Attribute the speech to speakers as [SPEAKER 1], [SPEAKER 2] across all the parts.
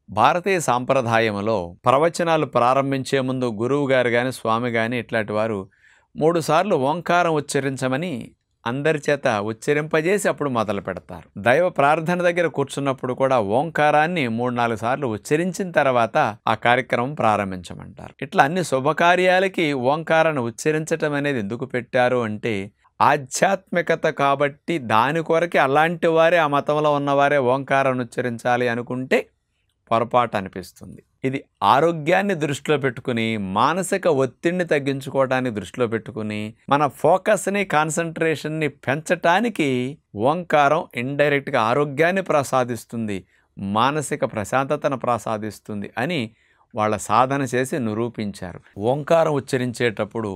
[SPEAKER 1] భారతీయ సాంప్రదాయంలో ప్రవచనాలు ప్రారంభించే ముందు గురువు గారు గాని, స్వామి గాని ఇట్లాంటి వారు 3 సార్లు ఓంకారం ఉచ్చరించమని అందరి చేత ఉచ్చరింపజేసి అప్పుడు మొదలు పెడతారు. దైవ ప్రార్థన దగ్గర కూర్చున్నప్పుడు కూడా ఓంకారాన్ని 3-4 సార్లు ఉచ్చరించిన తర్వాత ఆ కార్యక్రమం ప్రారంభించమంటారు. ఇట్లా అన్ని శుభకార్యాలకి ఓంకారాన్ని ఉచ్చరించటం అనేది ఎందుకు పెట్టారు అంటే ఆధ్యాత్మికత కాబట్టి దాని కొరకే అలాంటి వారే ఆ మతంలో ఉన్నవారే ఓంకారాన్ని ఉచ్చరించాలి అనుకుంటే పొరపాటు అనిపిస్తుంది. ఇది ఆరోగ్యాన్ని దృష్టిలో పెట్టుకుని మానసిక ఒత్తిడిని తగ్గించుకోవడానికి దృష్టిలో పెట్టుకుని మన ఫోకస్ని కాన్సన్ట్రేషన్ని పెంచటానికి ఓంకారం ఇండైరెక్ట్గా ఆరోగ్యాన్ని ప్రసాదిస్తుంది, మానసిక ప్రశాంతతను ప్రసాదిస్తుంది అని వాళ్ళ సాధన చేసి నిరూపించారు. ఓంకారం ఉచ్చరించేటప్పుడు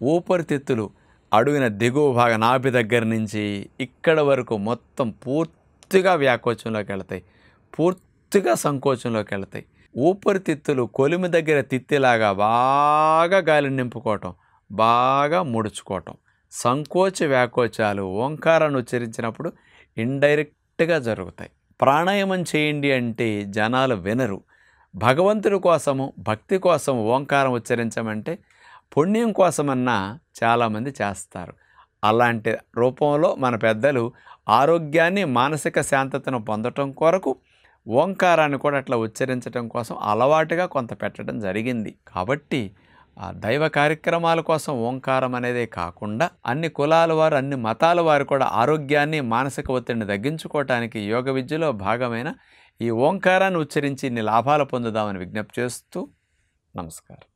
[SPEAKER 1] ఊపిరితిత్తులు అడుగున దిగువ భాగం నాభి దగ్గర నుంచి ఇక్కడ వరకు మొత్తం పూర్తిగా వ్యాకోచంలోకి వెళతాయి, పూర్తిగా సంకోచంలోకి వెళతాయి. ఊపిరితిత్తులు కొలిమి దగ్గర తిత్తిలాగా బాగా గాలిని నింపుకోవటం, బాగా ముడుచుకోవటం, సంకోచ వ్యాకోచాలు ఓంకారాన్ని ఉచ్చరించినప్పుడు ఇండైరెక్ట్గా జరుగుతాయి. ప్రాణాయామం చేయండి అంటే జనాలు వినరు. భగవంతుడి కోసము భక్తి కోసం ఓంకారం ఉచ్చరించమంటే పుణ్యం కోసమన్నా చాలామంది చేస్తారు. అలాంటి రూపంలో మన పెద్దలు ఆరోగ్యాన్ని మానసిక శాంతతను పొందటం కొరకు ఓంకారాన్ని కూడా అట్లా ఉచ్చరించడం కోసం అలవాటుగా కొంత పెట్టడం జరిగింది. కాబట్టి ఆ దైవ కార్యక్రమాల కోసం ఓంకారం అనేదే కాకుండా అన్ని కులాల వారు అన్ని మతాల వారు కూడా ఆరోగ్యాన్ని మానసిక ఒత్తిడిని తగ్గించుకోవటానికి యోగ విద్యలో భాగమైన ఈ ఓంకారాన్ని ఉచ్చరించి ఇన్ని లాభాలు పొందుదామని విజ్ఞప్తి చేస్తూ నమస్కారం.